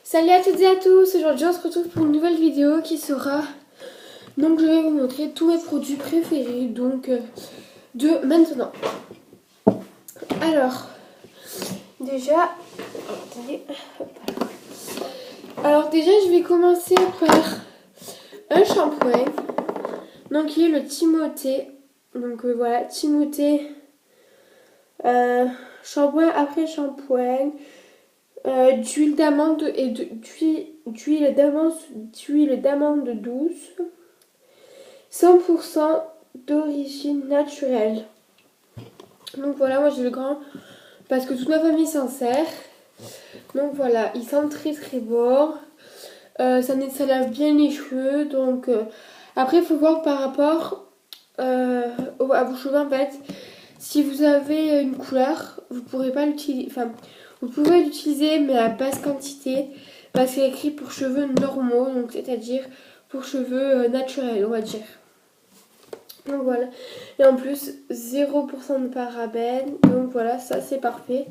Salut à toutes et à tous, aujourd'hui on se retrouve pour une nouvelle vidéo qui sera... Donc je vais vous montrer tous mes produits préférés, donc de maintenant. Alors, déjà... Attendez. Alors déjà je vais commencer par un shampoing, donc qui est le Timothée. Donc voilà, Timothée, shampoing après shampoing. D'huile d'amande et d'huile d'amande douce, 100% d'origine naturelle. Donc voilà, moi j'ai le grand parce que toute ma famille s'en sert. Donc voilà, il sent très très bon. Ça lave bien les cheveux. Donc après il faut voir par rapport à vos cheveux en fait. Si vous avez une couleur, vous pourrez pas l'utiliser. Enfin, vous pouvez l'utiliser mais à basse quantité parce qu'il est écrit pour cheveux normaux, donc c'est-à-dire pour cheveux naturels, on va dire. Donc voilà. Et en plus 0% de parabènes. Donc voilà, ça c'est parfait.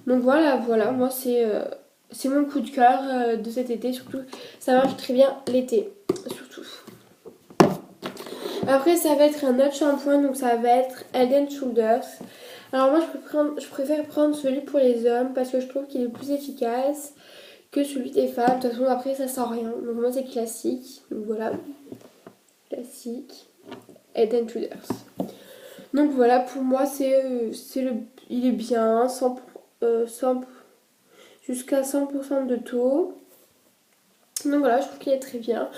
Donc voilà, moi c'est mon coup de cœur de cet été, surtout ça marche très bien l'été, surtout. Après ça va être un autre shampoing, donc ça va être Head & Shoulders. Alors moi je préfère prendre celui pour les hommes parce que je trouve qu'il est plus efficace que celui des femmes. De toute façon après ça sent rien, donc moi c'est classique. Donc voilà, classique, Head & Shoulders. Donc voilà, pour moi il est bien, jusqu'à 100% de taux. Donc voilà, je trouve qu'il est très bien.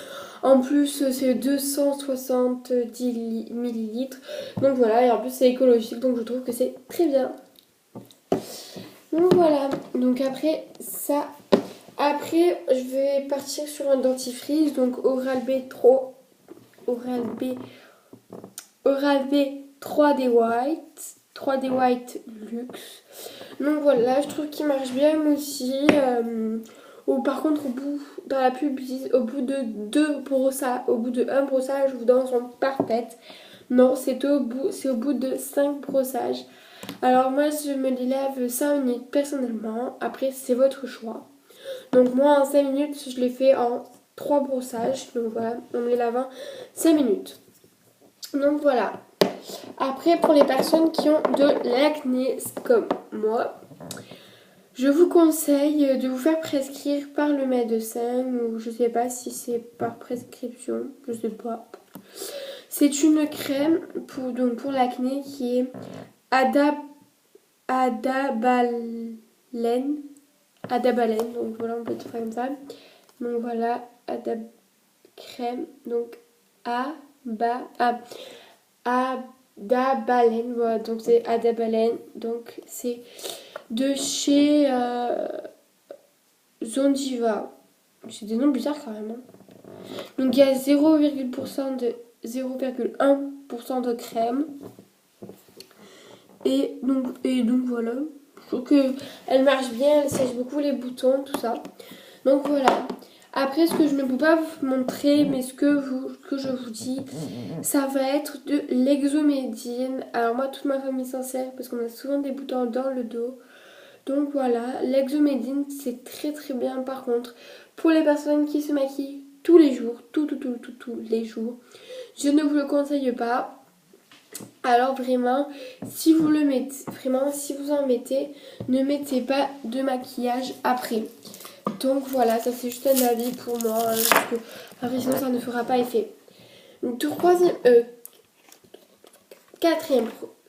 En plus, c'est 270 millilitres. Donc voilà, et en plus, c'est écologique. Donc je trouve que c'est très bien. Donc voilà. Donc après, je vais partir sur un dentifrice. Donc Oral-B 3D White. 3D White Luxe. Donc voilà, je trouve qu'il marche bien aussi. Ou par contre, dans la pub, au bout de un brossage, vos dents sont parfaites. Non, c'est au bout de 5 brossages. Alors moi, je me les lave 5 minutes personnellement. Après, c'est votre choix. Donc moi, en 5 minutes, je l'ai fait en 3 brossages. Donc voilà, en me les lavant 5 minutes. Donc voilà. Après, pour les personnes qui ont de l'acné comme moi, je vous conseille de vous faire prescrire par le médecin, ou je sais pas si c'est par prescription, je sais pas. C'est une crème pour l'acné qui est Adabalène. Adabalène, donc voilà, on peut tout faire comme ça. Donc voilà, crème, donc Adabalène, voilà, donc c'est Adabalène, donc c'est de chez Zondiva. C'est des noms bizarres quand même. Hein. Donc il y a 0,1% de crème. Et donc voilà. Je trouve qu'elle marche bien, elle sèche beaucoup les boutons, tout ça. Donc voilà. Après, ce que je ne peux pas vous montrer, mais ce que je vous dis, ça va être de l'exomédine. Alors moi, toute ma famille s'en sert parce qu'on a souvent des boutons dans le dos. Donc voilà, l'exomédine, c'est très très bien par contre. Pour les personnes qui se maquillent tous les jours, tous les jours, je ne vous le conseille pas. Alors vraiment, si vous en mettez, ne mettez pas de maquillage après. Donc voilà, ça c'est juste un avis pour moi, hein, parce que après sinon ça ne fera pas effet. Donc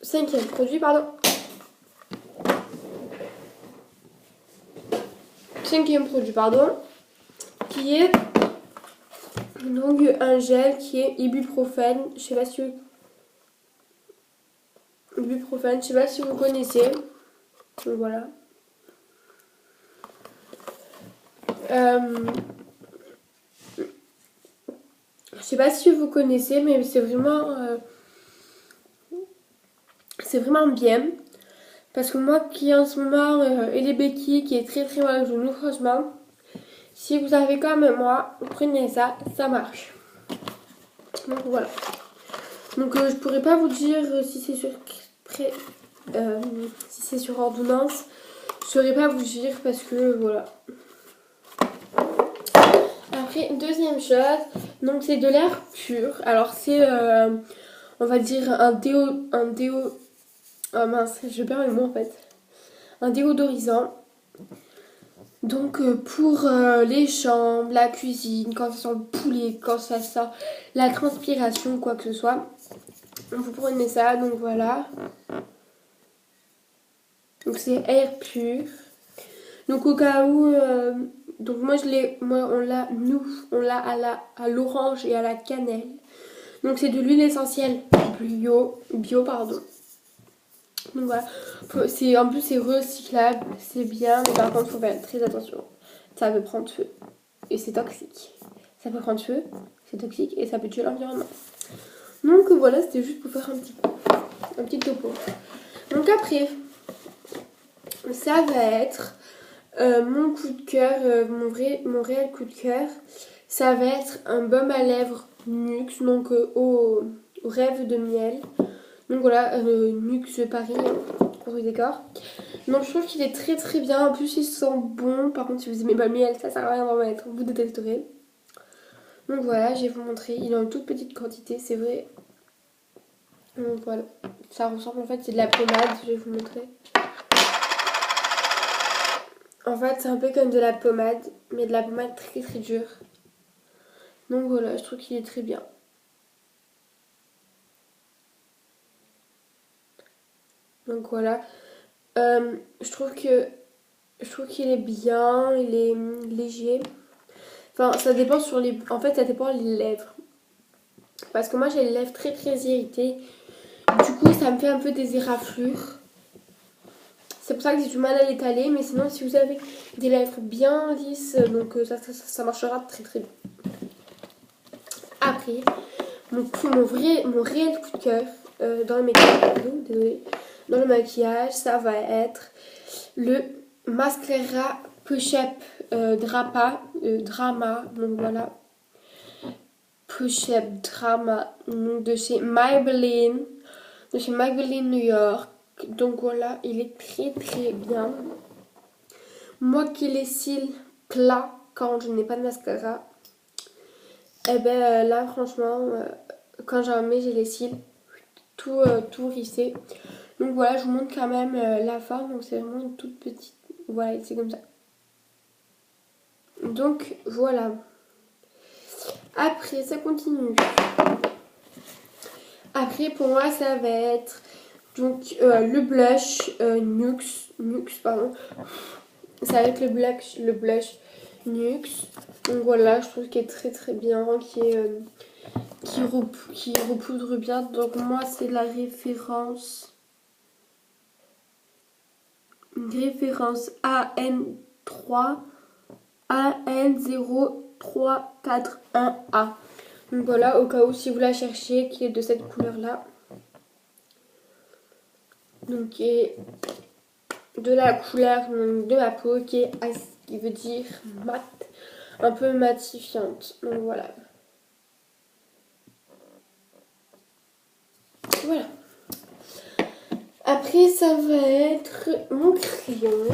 cinquième produit, pardon. Cinquième produit, pardon, qui est donc un gel qui est ibuprofène. Je sais pas si vous connaissez. Donc voilà. Je sais pas si vous connaissez, mais c'est vraiment bien. Parce que moi qui en ce moment et les béquilles, qui est très très mal au genou, franchement, si vous avez comme moi, prenez ça, ça marche. Donc voilà. Donc je pourrais pas vous dire si c'est sur ordonnance. Je saurais pas vous dire parce que voilà. Après, deuxième chose, donc c'est de l'air pur. Alors c'est, on va dire oh mince, je perds le mot en fait. Un déodorisant. Donc pour les chambres, la cuisine, quand ça sent le poulet, quand ça sent la transpiration, quoi que ce soit. Vous prenez ça, donc voilà. Donc c'est air pur. Donc au cas où, donc on l'a à l'orange et à la cannelle. Donc c'est de l'huile essentielle bio pardon. Donc voilà, en plus c'est recyclable, c'est bien, mais par contre faut faire très attention. Ça peut prendre feu et c'est toxique. Ça peut prendre feu, c'est toxique et ça peut tuer l'environnement. Donc voilà, c'était juste pour faire un petit topo. Donc après, ça va être mon coup de cœur, mon réel coup de cœur. Ça va être un baume à lèvres Nuxe, donc au rêve de miel. Donc voilà, Nuxe Paris, pour le décor. Donc je trouve qu'il est très très bien. En plus, il sent bon. Par contre, si vous aimez pas le miel, ça sert à rien d'en mettre. Vous détesterez. Donc voilà, je vais vous montrer. Il est en toute petite quantité, c'est vrai. Donc voilà, ça ressemble en fait, c'est de la pommade. Je vais vous montrer. En fait, c'est un peu comme de la pommade, mais de la pommade très très dure. Donc voilà, je trouve qu'il est très bien. Donc voilà, je trouve qu'il est bien, il est léger. Enfin, ça dépend en fait, ça dépend les lèvres. Parce que moi, j'ai les lèvres très très irritées. Du coup, ça me fait un peu des éraflures. C'est pour ça que j'ai du mal à l'étaler. Mais sinon, si vous avez des lèvres bien lisses, donc ça marchera très très bien. Après, mon réel coup de cœur dans le make-up, désolée, dans le maquillage, ça va être le mascara Push-Up Drama. Donc voilà, Push-Up Drama de chez Maybelline, New York. Donc voilà, il est très très bien. Moi qui ai les cils plats quand je n'ai pas de mascara, et ben là franchement, quand j'en mets, j'ai les cils tout rissés. Donc voilà, je vous montre quand même la forme. Donc c'est vraiment une toute petite. Voilà, c'est comme ça. Donc voilà. Après, ça continue. Après, pour moi, ça va être donc le blush Nuxe, pardon. Ça va être le blush Nuxe. Donc voilà, je trouve qu'il est très très bien, qui repoudre bien. Donc moi, c'est la référence AN3 AN0341A. Donc voilà, au cas où si vous la cherchez, qui est de cette couleur là. Donc qui est de la couleur de ma peau qui veut dire mat, un peu matifiante. Donc voilà. Voilà. Après ça va être mon crayon.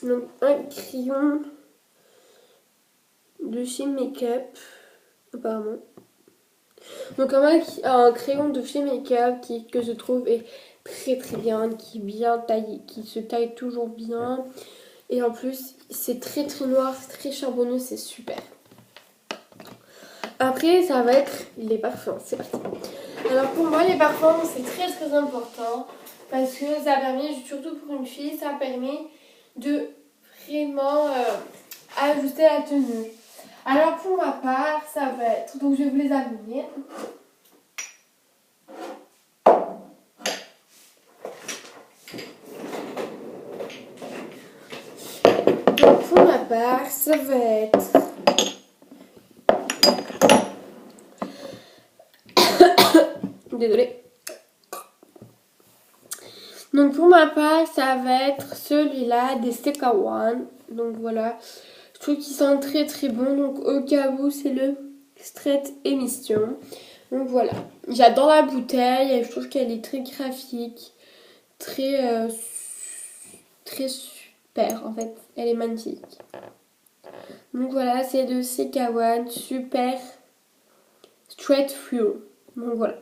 Donc un crayon de chez Make-up apparemment. Donc un crayon de chez Make-up que je trouve est très très bien, qui est bien taillé, qui se taille toujours bien. Et en plus, c'est très très noir, c'est très charbonneux, c'est super. Après, ça va être les parfums, c'est parti. Alors pour moi, les parfums, c'est très très important. Parce que ça permet, surtout pour une fille, ça permet de vraiment ajuster la tenue. Alors pour ma part, ça va être, donc je vais vous les amener. Donc pour ma part, ça va être désolée. Donc pour ma part, ça va être celui-là des Seca One. Donc voilà, je trouve qu'ils sont très très bons. Donc au cas où, c'est le Straight Emission. Donc voilà, j'adore la bouteille et je trouve qu'elle est très graphique, très super en fait. Elle est magnifique. Donc voilà, c'est de Sekawan, super straight through. Donc voilà.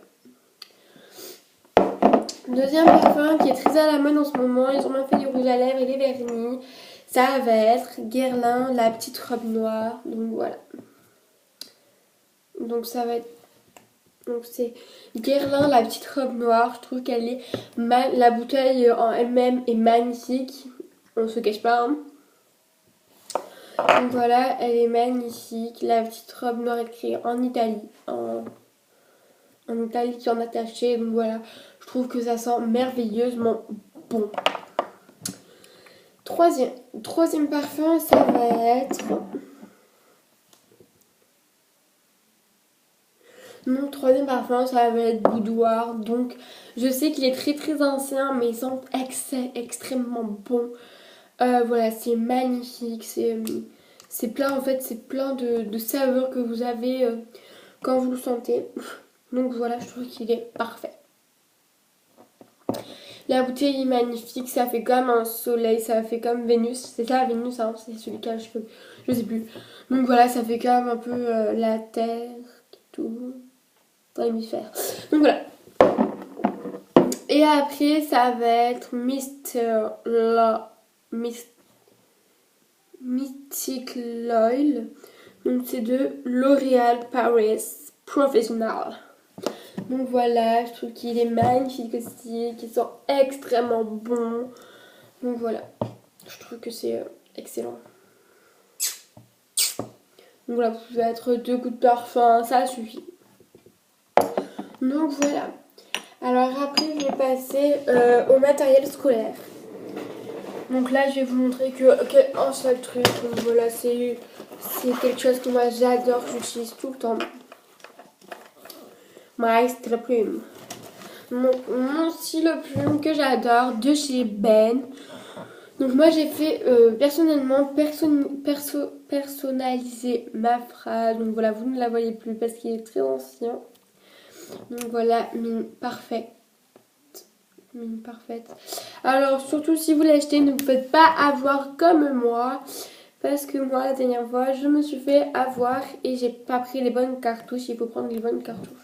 Deuxième parfum qui est très à la mode en ce moment, ils ont même fait du rouge à lèvres et des vernis. Ça va être Guerlain, la petite robe noire. Donc voilà. Donc ça va être... Donc c'est Guerlain, la petite robe noire. Je trouve qu'elle est... La bouteille en elle-même est magnifique. On se cache pas, hein. Donc voilà, elle est magnifique. La petite robe noire écrite en Italie. En Italie qui en attaché. Donc voilà, je trouve que ça sent merveilleusement bon. Troisième parfum, ça va être... Mon troisième parfum, ça va être Boudoir. Donc, je sais qu'il est très très ancien, mais il sent extrêmement bon. Voilà, c'est magnifique. C'est plein, en fait, c'est plein de saveurs que vous avez quand vous le sentez. Donc voilà, je trouve qu'il est parfait. La bouteille est magnifique, ça fait comme un soleil, ça fait comme Vénus. C'est ça Vénus, hein, c'est celui qui a les cheveux, je sais plus. Donc voilà, ça fait comme un peu la terre, tout, dans l'hémisphère. Donc voilà. Et après, ça va être Mystic L'Oil. Donc c'est de L'Oréal Paris Professional. Donc voilà, je trouve qu'il est magnifique aussi, qu'il sent extrêmement bon. Donc voilà, je trouve que c'est excellent. Donc voilà, vous pouvez mettre 2 gouttes de parfum, ça suffit. Donc voilà. Alors après, je vais passer au matériel scolaire. Donc là, je vais vous montrer qu'un seul truc. Donc voilà, c'est quelque chose que moi j'adore, j'utilise tout le temps. My stylo plume. Mon stylo plume que j'adore de chez Ben. Donc moi j'ai fait personnellement personnaliser ma phrase. Donc voilà, vous ne la voyez plus parce qu'il est très ancien. Donc voilà, mine parfaite. Mine parfaite. Alors surtout si vous l'achetez, ne vous faites pas avoir comme moi. Parce que moi la dernière fois je me suis fait avoir et j'ai pas pris les bonnes cartouches. Il faut prendre les bonnes cartouches.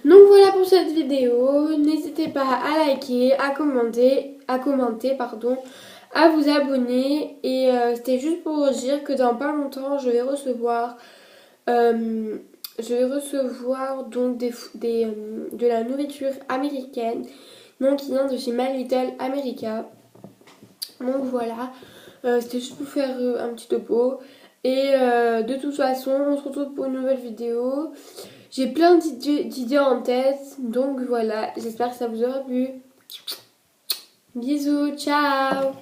Donc voilà pour cette vidéo. N'hésitez pas à liker, à commenter, à vous abonner. Et c'était juste pour vous dire que dans pas longtemps, je vais recevoir donc de la nourriture américaine. Donc qui vient de chez My Little America. Donc voilà. C'était juste pour faire un petit topo. Et de toute façon, on se retrouve pour une nouvelle vidéo. J'ai plein d'idées en tête, donc voilà, j'espère que ça vous aura plu. Bisous, ciao!